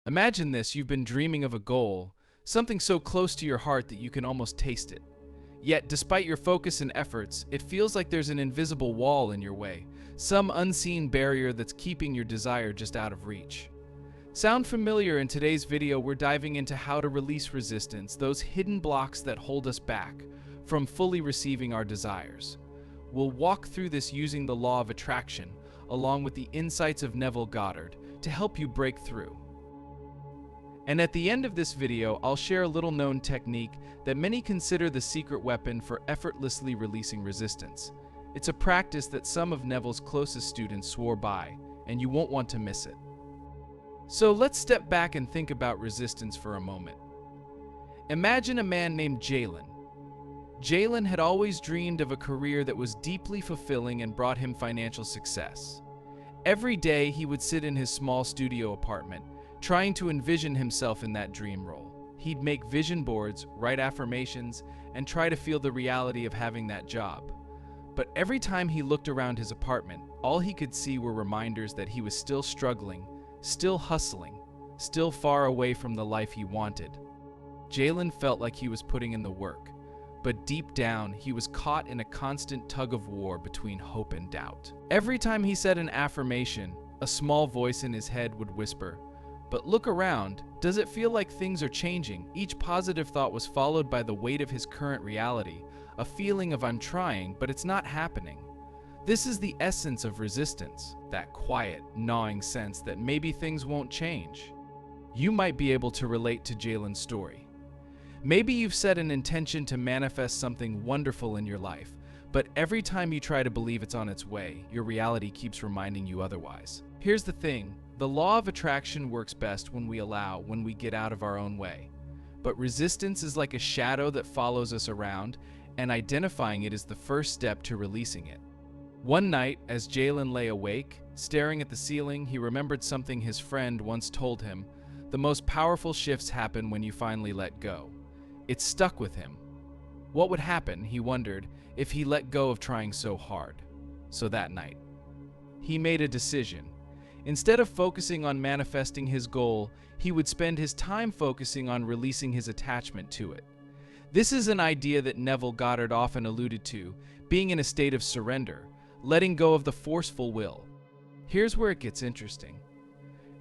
Imagine this: you've been dreaming of a goal, something so close to your heart that you can almost taste it. Yet, despite your focus and efforts, it feels like there's an invisible wall in your way, some unseen barrier that's keeping your desire just out of reach. Sound familiar? In today's video, we're diving into how to release resistance, those hidden blocks that hold us back from fully receiving our desires. We'll walk through this using the law of attraction, along with the insights of Neville Goddard, to help you break through. And at the end of this video, I'll share a little known technique that many consider the secret weapon for effortlessly releasing resistance. It's a practice that some of Neville's closest students swore by, and you won't want to miss it. So let's step back and think about resistance for a moment. Imagine a man named Jalen. Jalen had always dreamed of a career that was deeply fulfilling and brought him financial success. Every day he would sit in his small studio apartment, trying to envision himself in that dream role. He'd make vision boards, write affirmations, and try to feel the reality of having that job. But every time he looked around his apartment, all he could see were reminders that he was still struggling, still hustling, still far away from the life he wanted. Jalen felt like he was putting in the work, but deep down, he was caught in a constant tug of war between hope and doubt. Every time he said an affirmation, a small voice in his head would whisper, "But look around, does it feel like things are changing?" Each positive thought was followed by the weight of his current reality, a feeling of "I'm trying, but it's not happening." This is the essence of resistance, that quiet, gnawing sense that maybe things won't change. You might be able to relate to Jalen's story. Maybe you've set an intention to manifest something wonderful in your life, but every time you try to believe it's on its way, your reality keeps reminding you otherwise. Here's the thing. The law of attraction works best when we get out of our own way. But resistance is like a shadow that follows us around, and identifying it is the first step to releasing it. One night, as Jalen lay awake, staring at the ceiling, he remembered something his friend once told him: "The most powerful shifts happen when you finally let go." It stuck with him. What would happen, he wondered, if he let go of trying so hard? So that night, he made a decision. Instead of focusing on manifesting his goal, he would spend his time focusing on releasing his attachment to it. This is an idea that Neville Goddard often alluded to, being in a state of surrender, letting go of the forceful will. Here's where it gets interesting.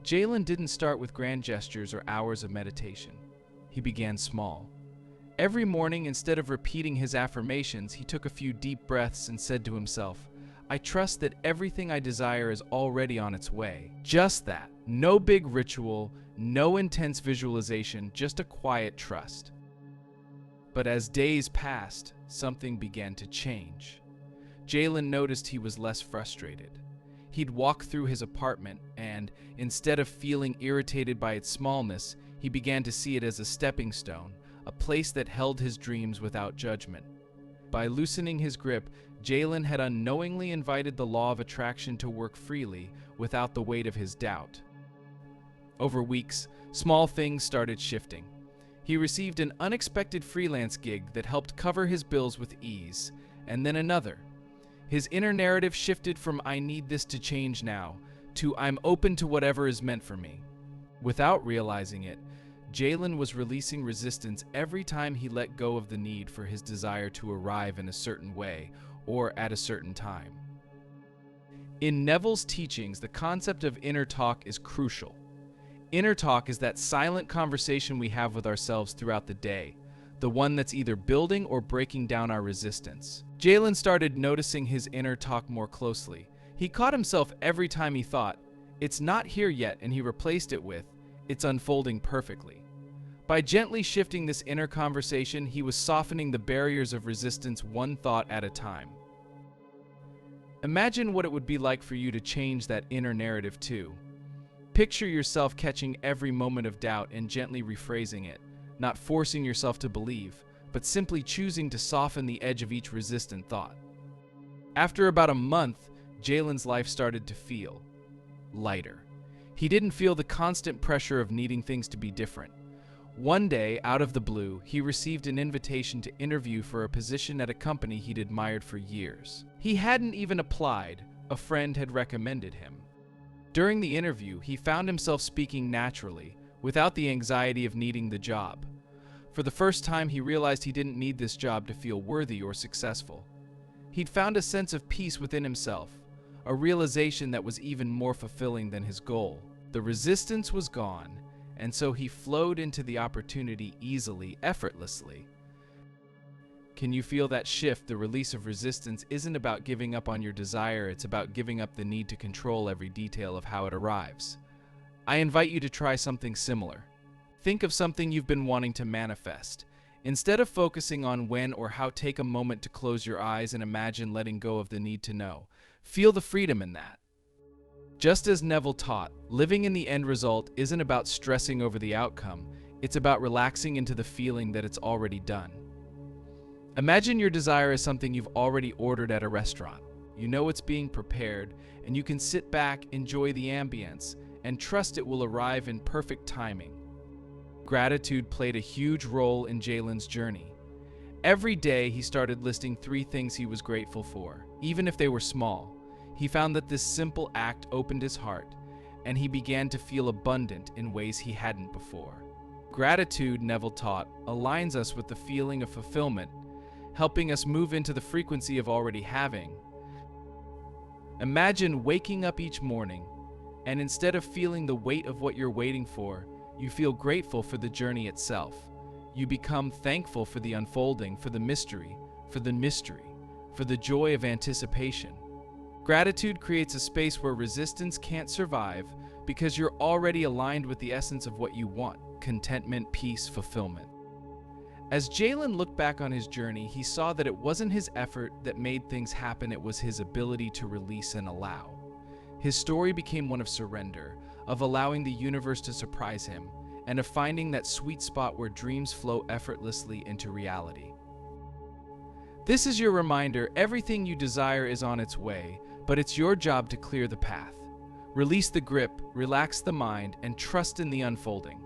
Jalen didn't start with grand gestures or hours of meditation. He began small. Every morning, instead of repeating his affirmations, he took a few deep breaths and said to himself, "I trust that everything I desire is already on its way." Just that. No big ritual, no intense visualization, just a quiet trust. But as days passed, something began to change. Jalen noticed he was less frustrated. He'd walk through his apartment and, instead of feeling irritated by its smallness, he began to see it as a stepping stone, a place that held his dreams without judgment. By loosening his grip, Jalen had unknowingly invited the law of attraction to work freely without the weight of his doubt. Over weeks, small things started shifting. He received an unexpected freelance gig that helped cover his bills with ease, and then another. His inner narrative shifted from "I need this to change now" to "I'm open to whatever is meant for me." Without realizing it, Jalen was releasing resistance every time he let go of the need for his desire to arrive in a certain way or at a certain time. In Neville's teachings, the concept of inner talk is crucial. Inner talk is that silent conversation we have with ourselves throughout the day, the one that's either building or breaking down our resistance. Jalen started noticing his inner talk more closely. He caught himself every time he thought, "It's not here yet," and he replaced it with, "It's unfolding perfectly." By gently shifting this inner conversation, he was softening the barriers of resistance one thought at a time. Imagine what it would be like for you to change that inner narrative too. Picture yourself catching every moment of doubt and gently rephrasing it, not forcing yourself to believe, but simply choosing to soften the edge of each resistant thought. After about a month, Jalen's life started to feel lighter. He didn't feel the constant pressure of needing things to be different. One day, out of the blue, he received an invitation to interview for a position at a company he'd admired for years. He hadn't even applied, a friend had recommended him. During the interview, he found himself speaking naturally, without the anxiety of needing the job. For the first time, he realized he didn't need this job to feel worthy or successful. He'd found a sense of peace within himself, a realization that was even more fulfilling than his goal. The resistance was gone, and so he flowed into the opportunity easily, effortlessly. Can you feel that shift? The release of resistance isn't about giving up on your desire, it's about giving up the need to control every detail of how it arrives. I invite you to try something similar. Think of something you've been wanting to manifest. Instead of focusing on when or how, take a moment to close your eyes and imagine letting go of the need to know. Feel the freedom in that. Just as Neville taught, living in the end result isn't about stressing over the outcome, it's about relaxing into the feeling that it's already done. Imagine your desire as something you've already ordered at a restaurant. You know it's being prepared, and you can sit back, enjoy the ambience, and trust it will arrive in perfect timing. Gratitude played a huge role in Jalen's journey. Every day he started listing 3 things he was grateful for, even if they were small. He found that this simple act opened his heart, and he began to feel abundant in ways he hadn't before. Gratitude, Neville taught, aligns us with the feeling of fulfillment, helping us move into the frequency of already having. Imagine waking up each morning, and instead of feeling the weight of what you're waiting for, you feel grateful for the journey itself. You become thankful for the unfolding, for the mystery, for the joy of anticipation. Gratitude creates a space where resistance can't survive because you're already aligned with the essence of what you want: contentment, peace, fulfillment. As Jalen looked back on his journey, he saw that it wasn't his effort that made things happen, it was his ability to release and allow. His story became one of surrender, of allowing the universe to surprise him, and of finding that sweet spot where dreams flow effortlessly into reality. This is your reminder: everything you desire is on its way, but it's your job to clear the path. Release the grip, relax the mind, and trust in the unfolding.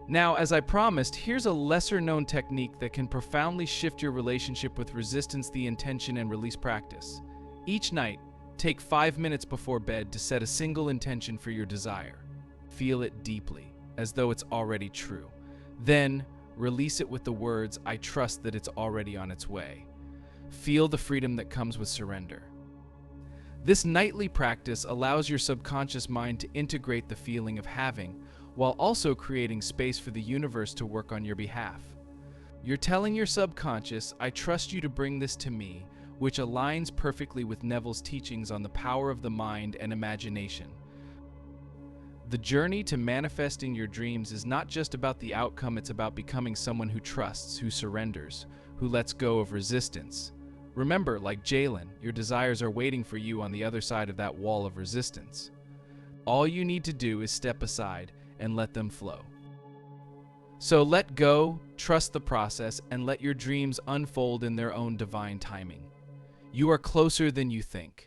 Now, as I promised, here's a lesser-known technique that can profoundly shift your relationship with resistance: the intention and release practice. Each night, take 5 minutes before bed to set a single intention for your desire. Feel it deeply, as though it's already true. Then, release it with the words, "I trust that it's already on its way." Feel the freedom that comes with surrender. This nightly practice allows your subconscious mind to integrate the feeling of having, while also creating space for the universe to work on your behalf. You're telling your subconscious, "I trust you to bring this to me," which aligns perfectly with Neville's teachings on the power of the mind and imagination. The journey to manifesting your dreams is not just about the outcome, it's about becoming someone who trusts, who surrenders, who lets go of resistance. Remember, like Jalen, your desires are waiting for you on the other side of that wall of resistance. All you need to do is step aside and let them flow. So let go, trust the process, and let your dreams unfold in their own divine timing. You are closer than you think.